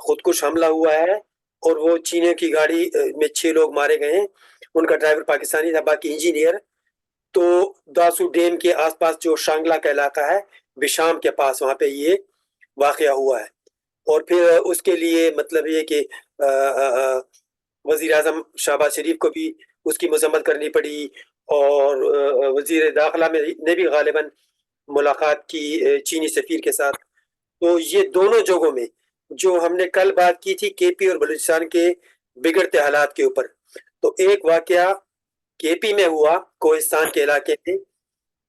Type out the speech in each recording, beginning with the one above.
خودکش حملہ ہوا ہے اور وہ چینیوں کی گاڑی میں 6 لوگ مارے گئے ہیں. ان کا ڈرائیور پاکستانی تھا، باقی انجینئر. تو داسو ڈیم کے آس پاس جو شانگلہ کا علاقہ ہے، بشام کے پاس، وہاں پہ یہ واقعہ ہوا ہے. اور پھر اس کے لیے مطلب یہ کہ وزیر اعظم شہباز شریف کو بھی اس کی مذمت کرنی پڑی، اور وزیر داخلہ نے بھی غالباً ملاقات کی چینی سفیر کے ساتھ. تو یہ دونوں جگہوں میں جو ہم نے کل بات کی تھی کے پی اور بلوچستان کے بگڑتے حالات کے اوپر، تو ایک واقعہ کے پی میں ہوا، کوہستان کے علاقے میں،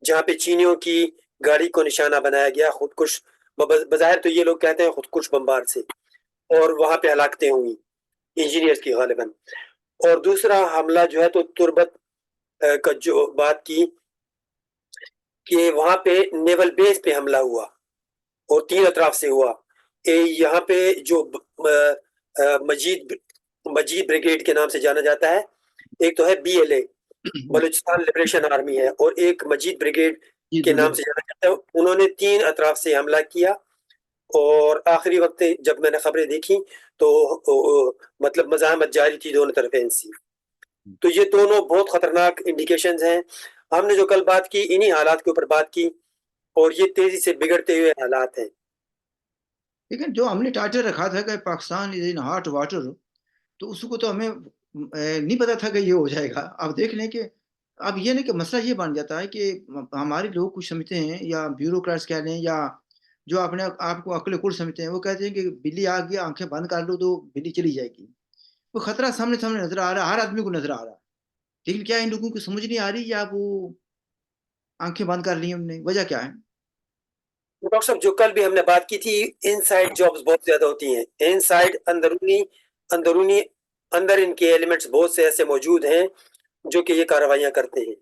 جہاں پہ چینیوں کی گاڑی کو نشانہ بنایا گیا خودکش، بظاہر تو یہ لوگ کہتے ہیں خودکش بمبار سے، اور وہاں پہ ہلاکتیں ہوئی انجینئرز کی غالباً. اور دوسرا حملہ جو ہے تو تربت کا جو بات کی کہ وہاں پہ نیول بیس پہ حملہ ہوا اور 3 اطراف سے ہوا. یہاں پہ جو مجید بریگیڈ کے نام سے جانا جاتا ہے، ایک تو ہے BLA بلوچستان لبریشن آرمی ہے، اور ایک مجید بریگیڈ کے نام سے جانا جاتا ہے. انہوں نے 3 اطراف سے حملہ کیا، اور آخری وقت جب میں نے خبریں دیکھی تو مطلب مزاحمت جاری تھی دونوں طرفین سے. تو یہ دونوں بہت خطرناک انڈیکیشنز ہیں. ہم نے جو کل بات کی انہی حالات کے اوپر بات کی، اور یہ تیزی سے بگڑتے ہوئے حالات ہیں. لیکن جو ہم نے ٹارچر رکھا تھا کہ پاکستان از ان ہاٹ واٹر، تو اس کو تو ہمیں نہیں پتا تھا کہ یہ ہو جائے گا. آپ دیکھ لیں کہ اب یہ نہیں کہ مسئلہ یہ بن جاتا ہے کہ ہمارے لوگ کچھ سمجھتے ہیں، یا بیوروکریٹس کہہ لیں، یا جو اپنے آپ کو عقل کل سمجھتے ہیں، وہ کہتے ہیں کہ بلی آ گیا، آنکھیں بند کر لو تو بلی چلی جائے گی. وہ خطرہ سامنے نظر آ رہا ہے، ہر آدمی کو نظر آ رہا ہے، لیکن کیا ان لوگوں کو سمجھ نہیں آ رہی، یا وہ آنکھیں بند کر لی ہم نے؟ وجہ کیا ہے؟ ڈاکٹر صاحب جو کل بھی ہم نے بات کی تھی، ان سائڈ جابز بہت زیادہ ہوتی ہیں، ان سائڈ اندرونی اندر ان کے ایلیمنٹس بہت سے ایسے موجود ہیں جو کہ یہ کارروائیاں کرتے ہیں.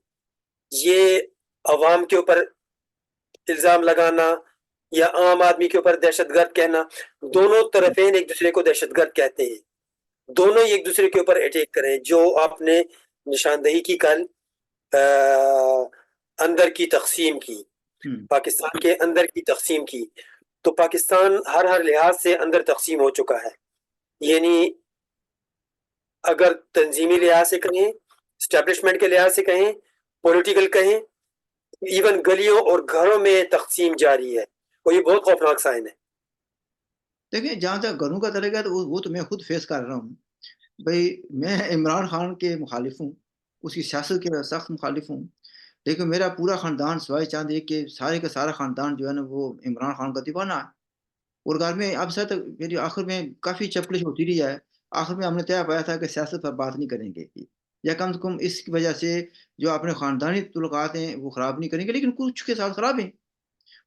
یہ عوام کے اوپر الزام لگانا یا عام آدمی کے اوپر دہشت گرد کہنا، دونوں طرفین ایک دوسرے کو دہشت گرد کہتے ہیں. دونوں ہی ایک دوسرے کے اوپر اٹیک کریں. جو آپ نے نشاندہی کی کل اندر کی تقسیم کی، پاکستان کے اندر کی تقسیم کی، تو پاکستان ہر لحاظ سے اندر تقسیم ہو چکا ہے. یعنی اگر تنظیمی لحاظ سے کہیں، اسٹیبلشمنٹ کے لحاظ سے کہیں، پولیٹیکل کہیں، ایون گلیوں اور گھروں میں تقسیم جاری ہے، اور یہ بہت خوفناک سائن ہے. دیکھیں، جہاں تک گھروں کا طریقہ ہے تو وہ تو میں خود فیس کر رہا ہوں. بھائی میں عمران خان کے مخالف ہوں، اس کی سیاست کے سخت مخالف ہوں، لیکن میرا پورا خاندان سوائے چاند ایک کہ سارے کا سارا خاندان جو ہے نا وہ عمران خان کا دیوانہ ہے. اور گھر میں اب تک میری آخر میں کافی چپلش ہوتی رہی ہے. آخر میں ہم نے طے پایا تھا کہ سیاست پر بات نہیں کریں گے، یا کم سے کم اس کی وجہ سے جو اپنے خاندانی تعلقات ہیں وہ خراب نہیں کریں گے. لیکن کچھ کے ساتھ خراب ہیں.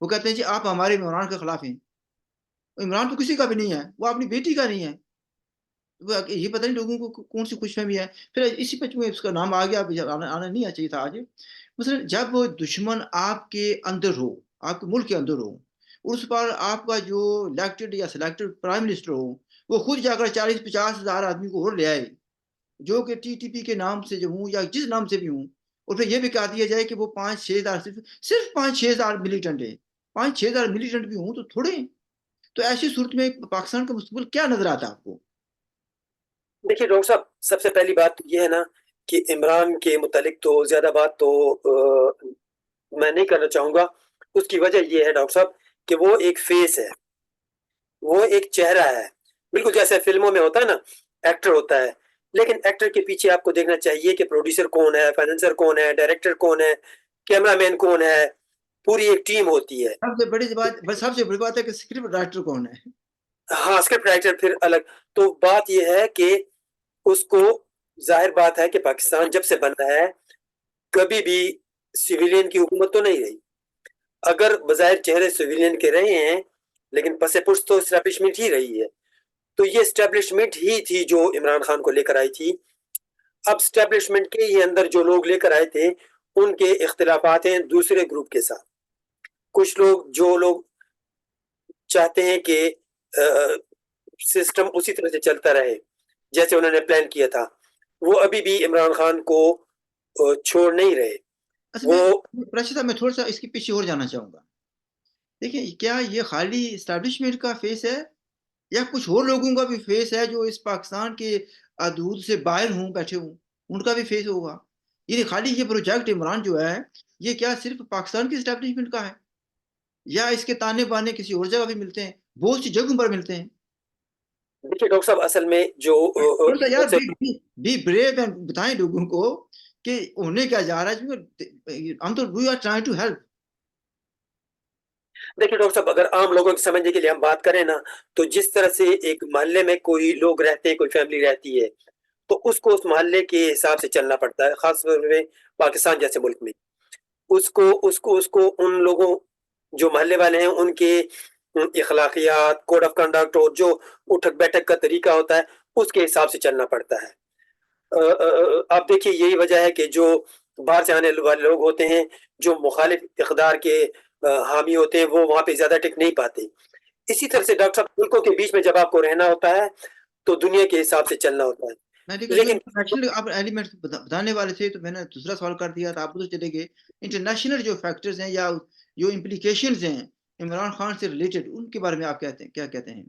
وہ کہتے ہیں جی آپ ہمارے عمران کے خلاف ہیں. عمران تو کسی کا بھی نہیں ہے، وہ اپنی بیٹی کا نہیں ہے. یہ پتہ نہیں لوگوں کو کون سی خوش فہمی ہے. پھر اسی پہ اس کا نام آ گیا، آنا نہیں چاہیے تھا آج. مثلا جب وہ دشمن آپ کے اندر ہو، آپ کے ملک کے اندر ہو، اور اس پر آپ کا جو الیکٹڈ یا سلیکٹڈ پرائم منسٹر ہو، وہ خود جا کر 40-50 ہزار آدمی کو اور لے آئے، جو کہ TTP کے نام سے جو ہوں یا جس نام سے بھی ہوں، اور پھر یہ بھی کہا دیا جائے کہ وہ 5-6 ہزار صرف 5-6 ہزار ملیٹنٹ ہیں. 5-6 ہزار ملیٹنٹ بھی ہوں تو تھوڑے ہیں. تو ایسی صورت میں پاکستان کا مستقبل کیا نظر آتا ہے آپ کو؟ دیکھیے ڈاکٹر صاحب، سب سے پہلی بات یہ ہے نا کہ عمران کے متعلق تو زیادہ بات تو میں نہیں کرنا چاہوں گا. اس کی وجہ یہ ہے ڈاکٹر صاحب کہ وہ ایک فیس ہے، وہ ایک چہرہ ہے، بالکل جیسے فلموں میں ہوتا ہے نا، ایکٹر ہوتا ہے. لیکن ایکٹر کے پیچھے آپ کو دیکھنا چاہیے کہ پروڈیوسر کون ہے، فائنینسر کون ہے، ڈائریکٹر کون ہے، کیمرہ مین کون ہے، پوری ایک ٹیم ہوتی ہے. سب سے بڑی بات ہے کہ اسکرپٹ رائٹر کون ہے. ہاں، اسکرپٹ رائٹر پھر الگ. تو بات یہ ہے کہ اس کو، ظاہر بات ہے کہ پاکستان جب سے بنا ہے کبھی بھی سویلین کی حکومت تو نہیں رہی. اگر بظاہر چہرے سویلین کے رہے ہیں، لیکن پس پشت تو اسٹیبلشمنٹ ہی رہی ہے. تو یہ اسٹیبلشمنٹ ہی تھی جو عمران خان کو لے کر آئی تھی. اب اسٹیبلشمنٹ کے ہی اندر جو لوگ لے کر آئے تھے، ان کے اختلافات ہیں دوسرے گروپ کے ساتھ. کچھ لوگ جو لوگ چاہتے ہیں کہ سسٹم اسی طرح سے چلتا رہے جیسے انہوں نے پلان کیا تھا، وہ ابھی بھی عمران خان کو چھوڑ نہیں رہے. راشد صاحب، میں تھوڑا سا اس کے پیچھے اور جانا چاہوں گا. دیکھیں، کیا یہ خالی اسٹیبلشمنٹ کا فیس ہے، یا کچھ اور لوگوں کا بھی فیس ہے جو اس پاکستان کے حدود سے باہر ہوں بیٹھے ہوں، ان کا بھی فیس ہوگا؟ یعنی خالی یہ پروجیکٹ عمران جو ہے یہ کیا صرف پاکستان کی اسٹیبلشمنٹ کا ہے یا اس کے تانے بانے کسی اور جگہ بھی ملتے ہیں، بہت سی جگہوں پر ملتے ہیں؟ دیکھیے ڈاکٹر صاحب اصل میں جو تھوڑا سا یار بہت سے بی بریو اینڈ بتائیں لوگوں کو کہ انہیں کیا جا رہا ہے، کیونکہ ہم تو we are trying to help. دیکھیے ڈاکٹر صاحب اگر عام لوگوں کے سمجھنے کے لیے ہم بات کریں نا تو جس طرح سے ایک محلے میں کوئی لوگ رہتے ہیں، کوئی فیملی رہتی ہے، تو اس کو اس محلے کے حساب سے چلنا پڑتا ہے، خاص طور پہ پاکستان جیسے ملک میں اس کو ان لوگوں جو محلے والے ہیں ان کے اخلاقیات، کوڈ آف کنڈکٹ اور جو اٹھک بیٹھک کا طریقہ ہوتا ہے اس کے حساب سے چلنا پڑتا ہے. آپ دیکھیے یہی وجہ ہے کہ جو باہر سے آنے والے لوگ ہوتے ہیں جو مخالف اقدار کے حامی ہوتے ہیں وہ وہاں پہ زیادہ ٹک نہیں پاتے. اسی طرح سے ڈاکٹر صاحب ملکوں کے بیچ میں جب آپ کو رہنا ہوتا ہے تو دنیا کے حساب سے چلنا ہوتا ہے. میں دیکھا جو لیکن انٹرنیشنل آپ ایلیمنٹ بتانے والے تھے تو میں نے دوسرا سوال کر دیا تھا، آپ ادھر چلے گئے. انٹرنیشنل جو فیکٹرز ہیں یا جو امپلیکیشنز ہیں عمران خان سے ریلیٹڈ، ان کے بارے میں آپ کہتے ہیں کیا کہتے ہیں؟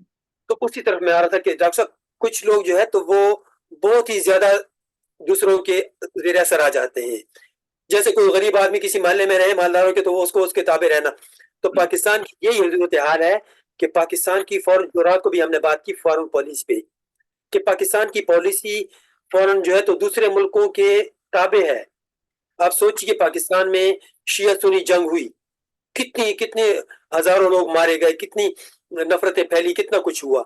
تو اسی طرف میں آ رہا تھا کہ ڈاکٹر صاحب کچھ لوگ جو ہے تو وہ بہت ہی زیادہ دوسروں کے زیر اثر آ جاتے ہیں. جیسے کوئی غریب آدمی کسی محلے میں رہے مالداروں کے تو وہ اس کو اس کے تابع رہنا. تو پاکستان کی یہی صورتحال ہے کہ پاکستان کی فورن جو رات کو بھی ہم نے بات کی فورن پالیسی پہ کہ پاکستان کی پالیسی فورن جو ہے تو دوسرے ملکوں کے تابع ہے. آپ سوچیے پاکستان میں شیعہ سنی جنگ ہوئی، کتنے ہزاروں لوگ مارے گئے، کتنی نفرتیں پھیلی، کتنا کچھ ہوا،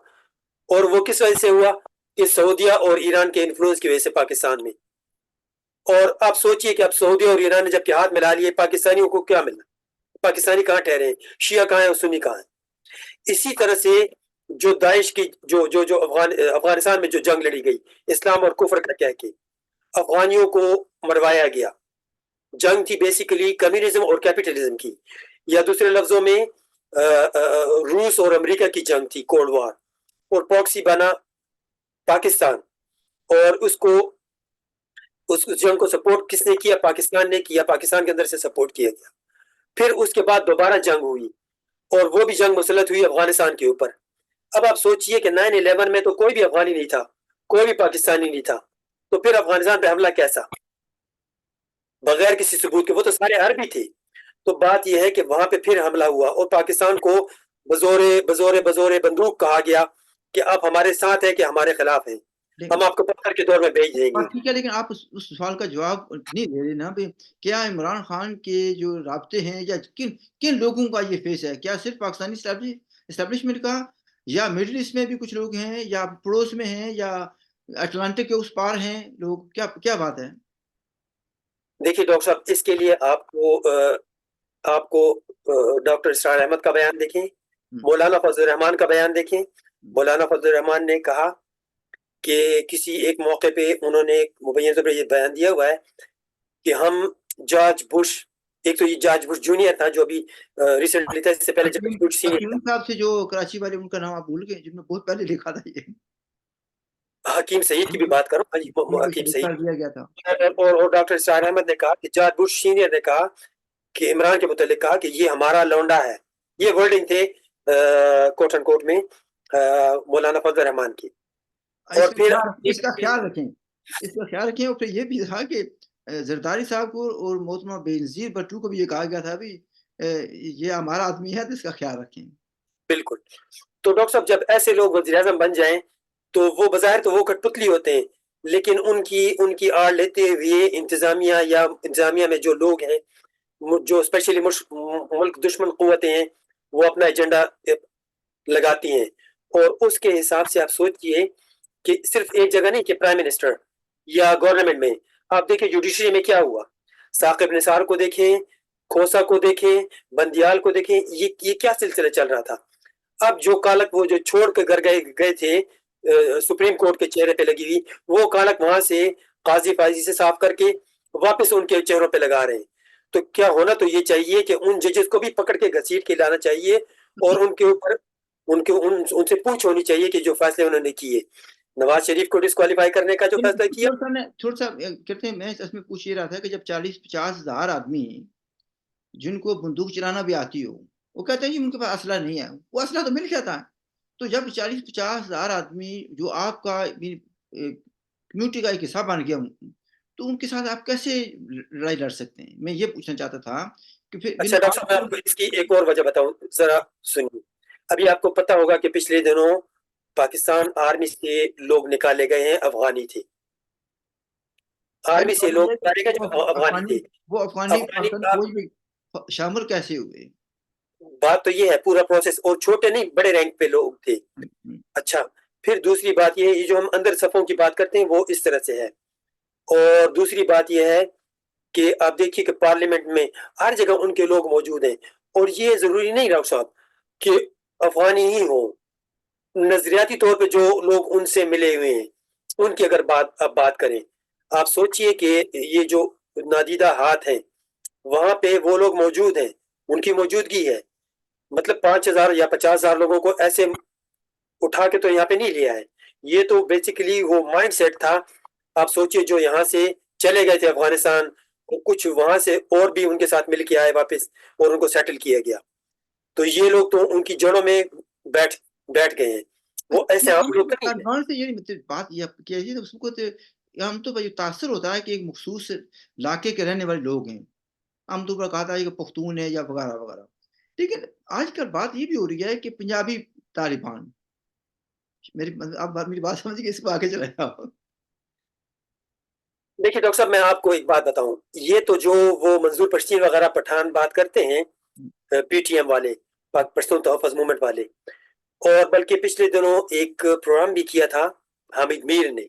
اور وہ کس وجہ سے ہوا کہ سعودیہ اور ایران کے انفلوئنس کی وجہ سے پاکستان میں. اور آپ سوچئے کہ اب سعودی اور ایران نے جب کہ ہاتھ ملا لیے پاکستانیوں کو کیا ملا؟ پاکستانی کہاں ٹھہرے ہیں؟ شیعہ کہاں ہیں اور سنی کہاں ہیں؟ اسی طرح سے جو داعش کی جو افغانستان میں جو جنگ لڑی گئی اسلام اور کفر کا کہہ کے افغانیوں کو مروایا گیا. جنگ تھی بیسیکلی کمیونزم اور کیپٹلزم کی، یا دوسرے لفظوں میں روس اور امریکہ کی جنگ تھی، کولڈ وار. اور پاکسی بنا پاکستان، اور اس جنگ کو سپورٹ کس نے کیا؟ پاکستان نے کیا، پاکستان کے اندر سے سپورٹ کیا گیا. پھر اس کے بعد دوبارہ جنگ ہوئی اور وہ بھی جنگ مسلط ہوئی افغانستان کے اوپر. اب آپ سوچئے کہ 9/11 میں تو کوئی بھی افغانی نہیں تھا، کوئی بھی پاکستانی نہیں تھا، تو پھر افغانستان پہ حملہ کیسا؟ بغیر کسی ثبوت کے، وہ تو سارے عربی تھے. تو بات یہ ہے کہ وہاں پہ پھر حملہ ہوا اور پاکستان کو بزور بندوق کہا گیا کہ آپ ہمارے ساتھ ہیں کہ ہمارے خلاف ہیں، ہم آپ کو پتھر کے دور میں بھیج دیں گے. ٹھیک ہے، لیکن آپ اس سوال کا جواب نہیں دے رہے نا. کیا عمران خان کے جو رابطے ہیں یا کن لوگوں کا یہ فیس ہے؟ کیا صرف پاکستانی اسٹیبلشمنٹ کا، یا مڈل ایسٹ میں بھی کچھ لوگ ہیں، یا پڑوس میں ہیں، یا اٹلانٹک کے اس پار ہیں لوگ؟ کیا بات ہے؟ دیکھیے ڈاکٹر صاحب اس کے لیے آپ کو ڈاکٹر اسرار احمد کا بیان دیکھیں، مولانا فضل الرحمان کا بیان دیکھیں. مولانا فضل الرحمان نے کہا کہ کسی ایک موقع پہ انہوں نے مبین طور پر یہ بیان دیا ہوا ہے کہ ہم جارج بش، ایک تو یہ جارج بش جونیئر تھا جو ابھی ریسنٹلی تھا، اس سے پہلے جارج بش سینئر تھا. صاحب سے جو کراچی والے، ان کا نام آپ بھول گئے، جن میں بہت پہلے لکھا تھا یہ حکیم سعید کی بھی بات کرو، حکیم سعید دیا گیا تھا. اور ڈاکٹر اسرار احمد نے کہا کہ جارج بش سینئر نے کہا کہ عمران کے متعلق کہا کہ یہ ہمارا لونڈا ہے. یہ ورڈنگ تھے کوٹ اینڈ کوٹ میں مولانا فضل الرحمان کی. اور پھر اس کا خیال رکھیں. اور پھر یہ بھی تھا کہ زرداری صاحب کو اور محترمہ بینظیر بھٹو کو بھی یہ کہا گیا تھا بھی یہ ہمارا آدمی ہے تو اس کا خیال رکھیں. بالکل. تو ڈاکٹر صاحب جب ایسے لوگ وزیر اعظم بن جائیں تو وہ بظاہر تو وہ کٹ پتلی ہوتے ہیں، لیکن ان کی آڑ لیتے ہوئے انتظامیہ میں جو لوگ ہیں جو اسپیشلی ملک دشمن قوتیں ہیں وہ اپنا ایجنڈا لگاتی ہیں. اور اس کے حساب سے آپ سوچئے کہ صرف ایک جگہ نہیں کہ پرائم منسٹر یا گورنمنٹ میں، آپ دیکھیں جوڈیشری میں کیا ہوا. ثاقب نثار کو دیکھیں، کھوسا کو دیکھیں، بندیال کو دیکھیں، یہ کیا سلسلہ چل رہا تھا. اب جو کالک وہ جو چھوڑ کے گھر گئے تھے سپریم کورٹ کے چہرے پہ لگی ہوئی، وہ کالک وہاں سے قاضی فاضی سے صاف کر کے واپس ان کے چہروں پہ لگا رہے ہیں. تو کیا ہونا تو یہ چاہیے کہ ان ججز کو بھی پکڑ کے گھسیٹ کے لانا چاہیے اور ان کے اوپر ان سے پوچھ ہونی چاہیے کہ جو فیصلے انہوں نے کیے. نواز شریف کو ڈسکوالیفائی کرنے کا جو فیصلہ کیا، تھوڑا سا کہتے ہیں، میں اس میں پوچھ یہ رہا تھا کہ جب 40-50 ہزار آدمی جن کو بندوق چلانا بھی آتی ہو، وہ کہتے ہیں جی ان کے پاس اسلحہ نہیں ہے، وہ اسلحہ تو مل جاتا ہے. تو جب 40-50 ہزار آدمی جو آپ کا کمیونٹی کا ایک حصہ بن گیا تو ان کے ساتھ آپ کیسے لڑائی لڑ سکتے ہیں؟ میں یہ پوچھنا چاہتا تھا کہ پھر اچھا ڈاکٹر صاحب، میں آپ کو اس کی ایک اور وجہ بتاؤں، ذرا سنیے. ابھی آپ کو پتا ہوگا کہ پچھلے دنوں پاکستان آرمی سے لوگ نکالے گئے ہیں، افغانی تھے. آرمی سے لوگ نکالے گئے جو افغانی تھے. وہ افغانی افغانی پاکستان کا فوج میں شامل کیسے ہوئے؟ بات تو یہ ہے، پورا پروسیس، اور چھوٹے نہیں بڑے رینک پہ لوگ تھے. اچھا، پھر دوسری بات یہ ہے، یہ جو ہم اندر صفوں کی بات کرتے ہیں وہ اس طرح سے ہے. اور دوسری بات یہ ہے کہ آپ دیکھیے کہ پارلیمنٹ میں ہر جگہ ان کے لوگ موجود ہیں. اور یہ ضروری نہیں ڈاکٹر صاحب کہ افغانی ہی ہوں. نظریاتی طور پہ جو لوگ ان سے ملے ہوئے ہیں ان کی اگر بات کریں، آپ سوچئے کہ یہ جو نادیدہ ہاتھ ہیں وہاں پہ وہ لوگ موجود ہیں، ان کی موجودگی ہے. مطلب 5,000 یا 50,000 لوگوں کو ایسے اٹھا کے تو یہاں پہ نہیں لیا ہے. یہ تو بیسیکلی وہ مائنڈ سیٹ تھا. آپ سوچئے جو یہاں سے چلے گئے تھے افغانستان، کچھ وہاں سے اور بھی ان کے ساتھ مل کے آئے واپس اور ان کو سیٹل کیا گیا. تو یہ لوگ تو ان کی جڑوں میں بیٹھ گئے ہیں. وہ ایسے عام لوگ نہیں ہیں. طالبان سے یہ مطلب بات یہ کیسی ہے، اس کو ہم تو تاثر ہوتا ہے کہ ایک مخصوص علاقے کے رہنے والے لوگ ہیں. عام طور پر کہا تھا کہ پختون ہے یا وغیرہ وغیرہ. لیکن آج کل بات یہ بھی ہو رہی ہے کہ پنجابی طالبان، آپ میری بات سمجھ کے اس کو آگے چلائیں آپ. دیکھیے ڈاکٹر صاحب، میں آپ کو ایک بات بتاؤں. یہ تو جو وہ منظور پشتین وغیرہ پٹھان بات کرتے ہیں، پی ٹی ایم والے، پاک پشتون تحفظ موومنٹ والے، اور بلکہ پچھلے دنوں ایک پروگرام بھی کیا تھا حامد میر نے،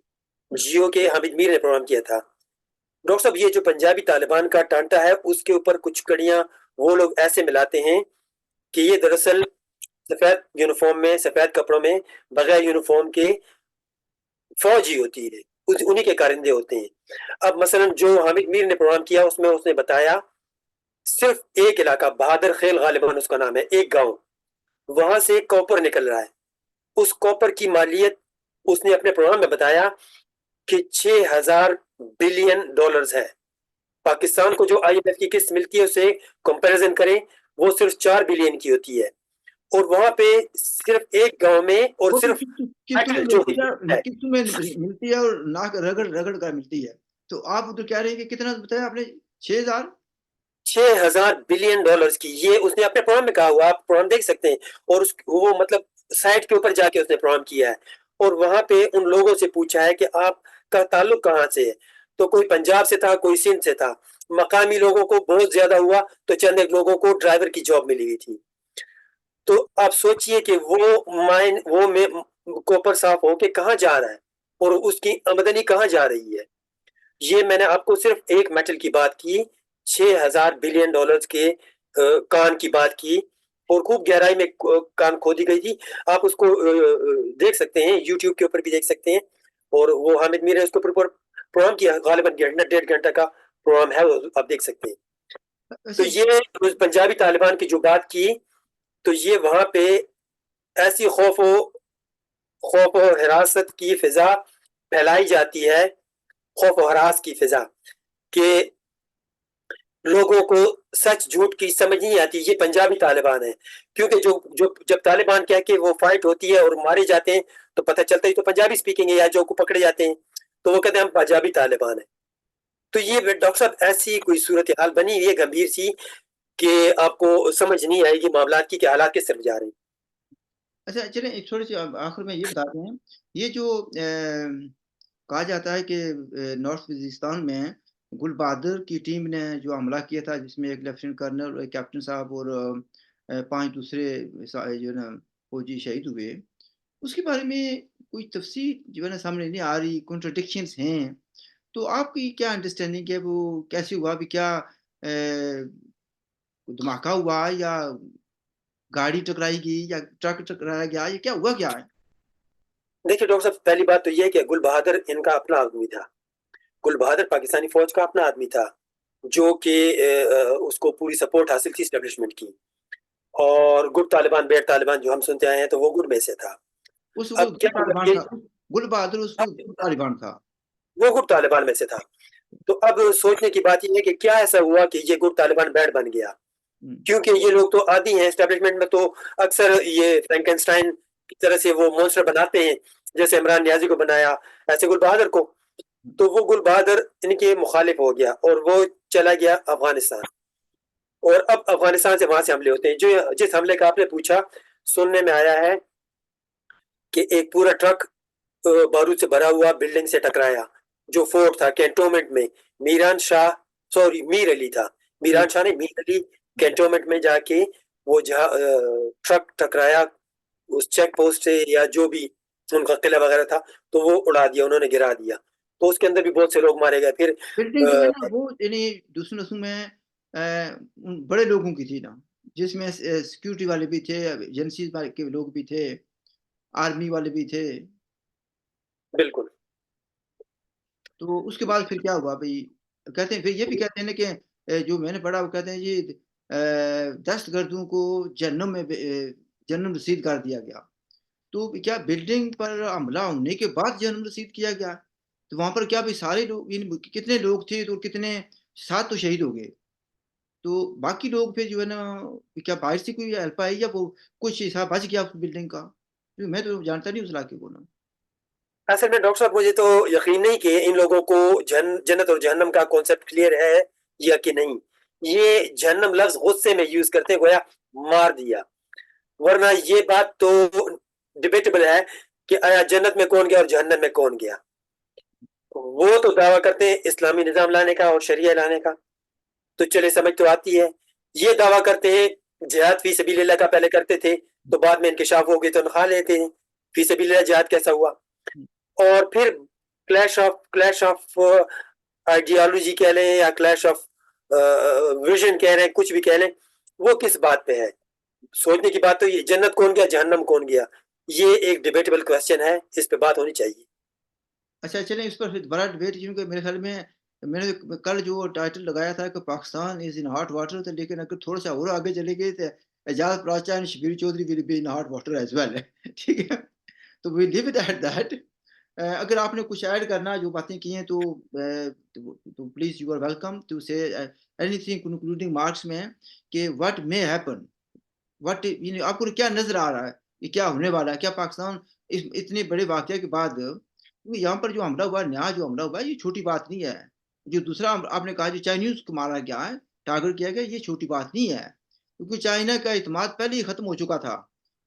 جیو کے حامد میر نے پروگرام کیا تھا. ڈاکٹر صاحب، یہ جو پنجابی طالبان کا ٹانٹا ہے اس کے اوپر کچھ کڑیاں وہ لوگ ایسے ملاتے ہیں کہ یہ دراصل سفید یونیفارم میں، سفید کپڑوں میں، بغیر یونیفارم کے فوج ہی ہوتی ہے، انہی کے کارندے ہوتے ہیں. اب مثلا جو حامد میر نے پروگرام کیا اس میں اس نے بتایا صرف ایک علاقہ، بہادر خیل غالباً اس کا نام ہے، ایک گاؤں، وہاں سے کوپر نکل رہا ہے. اس کوپر کی مالیت اس نے اپنے پروگرام میں بتایا کہ 6,000 بلین ڈالرز ہے. پاکستان کو جو آئی ایم ایف کی قسط ملتی ہے اسے کمپیریزن کریں، وہ صرف 4 بلین کی ہوتی ہے. اور وہاں پہ صرف ایک گاؤں میں، اور وہ صرف قسطوں میں ملتی ہے اور ناک رگڑ رگڑ کر ملتی ہے. تو آپ تو کہہ رہے ہیں کہ کتنا بتایا آپ نے؟ 6,000 6,000 بلین ڈالرز کی. یہ اس نے اپنے پروگرام میں کہا ہوا، آپ پروگرام دیکھ سکتے ہیں. اور وہ مطلب سائٹ کے اوپر جا کے اس نے پروگرام کیا ہے، اور وہاں پہ ان لوگوں سے پوچھا ہے کہ آپ کا تعلق کہاں سے ہے. تو کوئی پنجاب سے تھا، کوئی سندھ سے تھا. مقامی لوگوں کو بہت زیادہ ہوا تو چند ایک لوگوں کو ڈرائیور کی جاب ملی ہوئی تھی. تو آپ سوچئے کہ وہ کوپر صاف ہو کے کہاں جا رہا ہے اور اس کی آمدنی کہاں جا رہی ہے. یہ میں نے آپ کو صرف ایک میٹل کی بات کی، 6,000 بلین ڈالرز کے کان کی بات کی، اور خوب گہرائی میں کان کھودی گئی تھی. آپ اس کو دیکھ سکتے ہیں، یوٹیوب کے اوپر بھی دیکھ سکتے ہیں. اور وہ حامد میر نے اس کے اوپر پروگرام کیا، غالباً 1.5 گھنٹہ کا پروگرام ہے، آپ دیکھ سکتے ہیں. تو یہ پنجابی طالبان کی جو بات کی، تو یہ وہاں پہ ایسی خوف و حراست کی فضا پھیلائی جاتی ہے، خوف و ہراس کی فضا، کہ لوگوں کو سچ جھوٹ کی سمجھ نہیں آتی. یہ پنجابی طالبان ہیں، کیونکہ جب طالبان کہہ کے وہ فائٹ ہوتی ہے اور مارے جاتے ہیں تو پتہ چلتا ہے تو پنجابی سپیکنگ ہے، یا جو کو پکڑے جاتے ہیں تو وہ کہتے ہیں ہم پنجابی طالبان ہیں. تو یہ ڈاکٹر صاحب ایسی کوئی صورتحال بنی ہوئی ہے گمبھیر سی کہ آپ کو سمجھ نہیں آئے گی معاملات کی کہ حالات کس طرف جا رہے ہیں. اچھا چلیں ایک تھوڑی سی آخر میں یہ بتاتے ہیں. یہ جو کہا جاتا ہے کہ نارتھ وزیرستان میں گل بہادر کی ٹیم نے جو حملہ کیا تھا، جس میں ایک لیفٹیننٹ کرنل، ایک کیپٹن صاحب اور 5 دوسرے جو ہے نا فوجی شہید ہوئے، اس کے بارے میں کوئی تفصیل جو ہے نا سامنے نہیں آ رہی، کنٹرڈکشنز ہیں. تو آپ کی کیا انڈرسٹینڈنگ ہے، وہ کیسے ہوا؟ بھی کیا دھماکہ ہوا، یا گاڑی ٹکرائی گئی، یا ٹرک ٹکرایا گیا، یہ کیا ہوا کیا ہے؟ دیکھیے ڈاکٹر صاحب، پہلی بات تو یہ ہے کہ گل بہادر ان کا اپنا آدمی تھا. گل بہادر پاکستانی فوج کا اپنا آدمی تھا، جو کہ اس کو پوری سپورٹ حاصل تھی اسٹیبلشمنٹ کی. اور گڈ طالبان بیڈ طالبان جو ہم سنتے آئے ہیں تو وہ گڈ میں سے تھا. اب کیا گل بہادر اس وقت طالبان تھا، وہ گڈ طالبان میں سے تھا. تو اب سوچنے کی بات یہ ہے کہ کیا ایسا ہوا کہ یہ گڈ طالبان بیڈ بن گیا. کیونکہ یہ لوگ تو عادی ہیں اسٹیبلشمنٹ میں، تو اکثر یہ فرینکنسٹائن اس طرح سے وہ مونسٹر بناتے ہیں، جیسے عمران نیازی کو بنایا، ایسے گل بہادر کو، تو وہ گل بہادر ان کے مخالف ہو گیا اور وہ چلا گیا افغانستان، اور اب افغانستان سے وہاں سے حملے ہوتے ہیں۔ جو جس حملے کا آپ نے پوچھا، سننے میں آیا ہے کہ ایک پورا ٹرک بارود سے بھرا ہوا بلڈنگ سے ٹکرایا، جو فورٹ تھا کینٹونمنٹ میں، میران شاہ، سوری میر علی تھا، میران شاہ نے میر علی کینٹونمنٹ میں جا کے وہ جہاں ٹرک ٹکرایا اس چیک پوسٹ سے یا جو بھی ان کا قلعہ وغیرہ تھا، تو وہ اڑا دیا، انہوں نے گرا دیا، تو اس کے اندر بھی بہت سے لوگ مارے گئے۔ پھر بلڈنگ جو ہے نا وہ یعنی دوسرے نسخوں میں ان بڑے لوگوں کی تھی نا، جس میں سیکیورٹی والے بھی تھے، ایجنسیز کے لوگ بھی تھے، آرمی والے بھی تھے۔ بالکل تو اس کے بعد پھر کیا ہوا بھائی؟ کہتے ہیں پھر یہ بھی کہتے ہیں نا کہ جو میں نے پڑھا وہ کہتے ہیں یہ دہشت گردوں کو جہنم میں جہنم رسید کر دیا گیا۔ تو کیا بلڈنگ پر حملہ ہونے کے بعد جہنم رسید کیا گیا؟ تو وہاں پر کیا بھی سارے لوگ کتنے لوگ تھے تو کتنے 7 تو شہید ہو گئے، تو باقی لوگ پھر جو ہے نا کیا باہر سے کوئی ہیلپ آئی یا وہ کچھ حصہ بچ گیا بلڈنگ کا؟ میں تو جانتا نہیں اس علاقے کو نا۔ اصل میں ڈاکٹر صاحب مجھے تو یقین نہیں کہ ان لوگوں کو جنت اور جہنم کا کانسیپٹ کلیئر ہے یا کہ نہیں۔ یہ جہنم لفظ غصے میں یوز کرتے گویا مار دیا، ورنہ یہ بات تو ڈیبیٹیبل ہے کہ آیا جنت میں کون گیا اور جہنم میں کون گیا۔ وہ تو دعویٰ کرتے ہیں اسلامی نظام لانے کا اور شریعہ لانے کا، تو چلے سمجھ تو آتی ہے۔ یہ دعویٰ کرتے ہیں جہاد فی سبیل اللہ کا پہلے کرتے تھے، تو بعد میں انکشاف ہو گئی تو نخا لیتے ہیں فی سبیل اللہ جہاد کیسا ہوا۔ اور پھر کلیش آف آئیڈیالوجی کہہ لیں یا کلیش آف ویژن کہہ رہے ہیں، کچھ بھی کہہ لیں، وہ کس بات پہ ہے؟ سوچنے کی بات تو یہ جنت کون گیا جہنم کون گیا، یہ ایک ڈیبیٹیبل کوسچن ہے، اس پہ بات ہونی چاہیے۔ اچھا چلیں اس پر بڑا ڈبیٹ، کیونکہ میرے خیال میں نے کل جو ٹائٹل لگایا تھا کہ پاکستان از ان ہاٹ واٹر، تو لیکن اگر تھوڑا سا اور آگے چلے گئے تو Aijaz Paracha and Shabbir Chaudhry will be in hot water as well, ٹھیک ہے؟ تو we leave it at that. اگر آپ نے کچھ ایڈ کرنا جو باتیں کی ہیں تو please you are welcome to say anything concluding marks میں کہ واٹ مے ہیپن، واٹ آپ کو کیا نظر آ رہا ہے یہ کیا ہونے والا ہے؟ کیا پاکستان اتنے بڑے واقعہ کے بعد یہاں پر جو حملہ ہوا، نیا جو حملہ ہوا، یہ چھوٹی بات نہیں ہے۔ جو دوسرا آپ نے کہا جو چائنیز کو مارا گیا ہے، ٹارگٹ کیا گیا، یہ چھوٹی بات نہیں ہے، کیونکہ چائنا کا اعتماد پہلے ہی ختم ہو چکا تھا،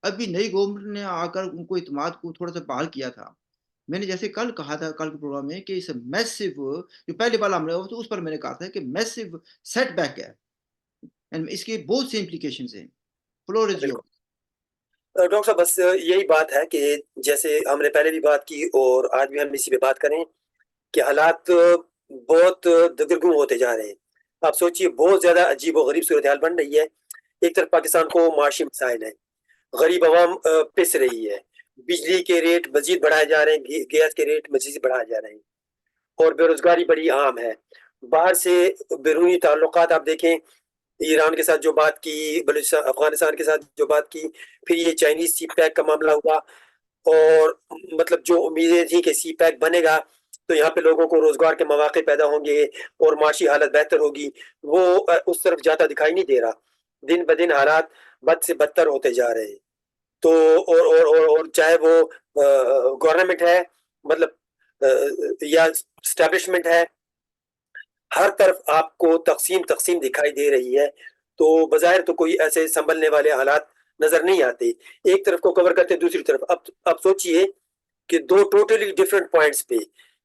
ابھی نئی گورنمنٹ نے آ کر ان کو اعتماد کو تھوڑا سا بحال کیا تھا۔ میں نے جیسے کل کہا تھا کل کے پروگرام میں کہ اس میسو جو پہلے والا حملہ ہوا تو اس پر میں نے کہا تھا کہ میسو سیٹ بیک ہے، اس کے بہت سے امپلیکیشنز ہیں۔ Floor is your. ڈاکٹر صاحب بس یہی بات ہے کہ جیسے ہم نے پہلے بھی بات کی اور آج بھی ہم اسی پہ بات کریں کہ حالات بہت دگرگوں ہوتے جا رہے ہیں۔ آپ سوچئے بہت زیادہ عجیب و غریب صورتحال بن رہی ہے۔ ایک طرف پاکستان کو معاشی مسائل ہیں، غریب عوام پس رہی ہے، بجلی کے ریٹ مزید بڑھائے جا رہے ہیں، گیس کے ریٹ مزید بڑھائے جا رہے ہیں، اور بے روزگاری بڑی عام ہے۔ باہر سے بیرونی تعلقات آپ دیکھیں، ایران کے ساتھ جو بات کی، بلوچستان افغانستان کے ساتھ جو بات کی، پھر یہ چائنیز سی پیک کا معاملہ ہوا، اور مطلب جو امیدیں تھیں کہ سی پیک بنے گا تو یہاں پہ لوگوں کو روزگار کے مواقع پیدا ہوں گے اور معاشی حالت بہتر ہوگی، وہ اس طرف جاتا دکھائی نہیں دے رہا۔ دن بدن حالات بد سے بدتر ہوتے جا رہے ہیں۔ تو اور چاہے وہ گورنمنٹ ہے، مطلب یا اسٹیبلشمنٹ ہے، ہر طرف آپ کو تقسیم دکھائی دے رہی ہے، تو بظاہر تو کوئی ایسے سنبھلنے والے حالات نظر نہیں آتے۔ ایک طرف کو کور کرتے دوسری طرف، اب سوچئے کہ دو ٹوٹلی ڈیفرنٹ پوائنٹس پہ،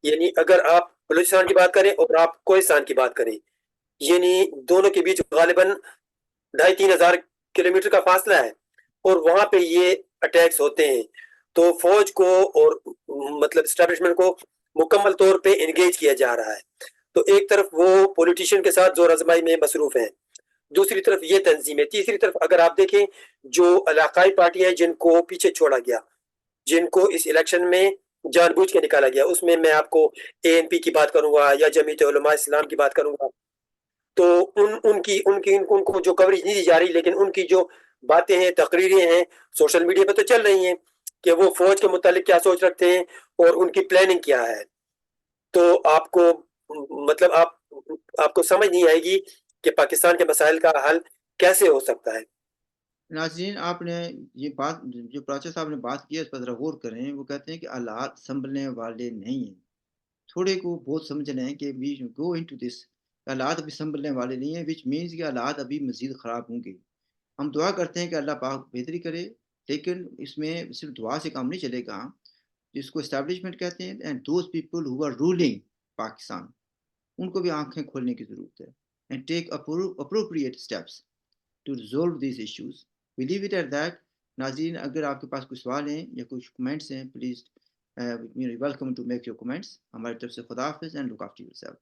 یعنی اگر آپ بلوچستان کی بات کریں اور آپ کوہستان کی بات کریں، یعنی دونوں کے بیچ غالباً 2500-3000 ہزار کلومیٹر کا فاصلہ ہے، اور وہاں پہ یہ اٹیکس ہوتے ہیں، تو فوج کو اور مطلب اسٹیبلشمنٹ کو مکمل طور پہ انگیج کیا جا رہا ہے۔ تو ایک طرف وہ پولیٹیشین کے ساتھ زور آزمائی میں مصروف ہیں، دوسری طرف یہ تنظیم ہے، تیسری طرف اگر آپ دیکھیں جو علاقائی پارٹیاں جن کو پیچھے چھوڑا گیا، جن کو اس الیکشن میں جان بوجھ کے نکالا گیا، اس میں آپ کو ANP کی بات کروں گا یا جمعیت علماء اسلام کی بات کروں گا، تو ان کو جو کوریج نہیں دی جا رہی، لیکن ان کی جو باتیں ہیں، تقریریں ہیں، سوشل میڈیا پہ تو چل رہی ہیں کہ وہ فوج کے متعلق کیا سوچ رکھتے ہیں اور ان کی پلاننگ کیا ہے۔ تو آپ کو مطلب آپ کو سمجھ نہیں آئے گی کہ پاکستان کے مسائل کا حل کیسے ہو سکتا ہے۔ ناظرین آپ نے یہ بات جو پروسیس صاحب نے بات کی ہے اس پر ذرا غور کریں. وہ کہتے ہیں کہ حالات سنبھلنے والے نہیں ہیں. تھوڑے کو بہت سمجھ لیں کہ وی گو انٹو دس. حالات ابھی سنبھلنے والے نہیں ہیں وچ مینس کہ حالات ابھی مزید خراب ہوں گے. ہم دعا کرتے ہیں کہ اللہ پاک بہتری کرے، لیکن اس میں صرف دعا سے کام نہیں چلے گا. جس کو اسٹیبلشمنٹ کہتے ہیں and those people who are ruling Pakistan, ان کو بھی آنکھیں کھولنے کی ضرورت ہے and take appropriate steps to resolve these issues. We leave it at that. ناظرین اگر آپ کے پاس کوئی سوال ہیں یا کچھ کمنٹس ہیں please welcome to make your comments. ہماری طرف سے خدا حافظ and look after your self.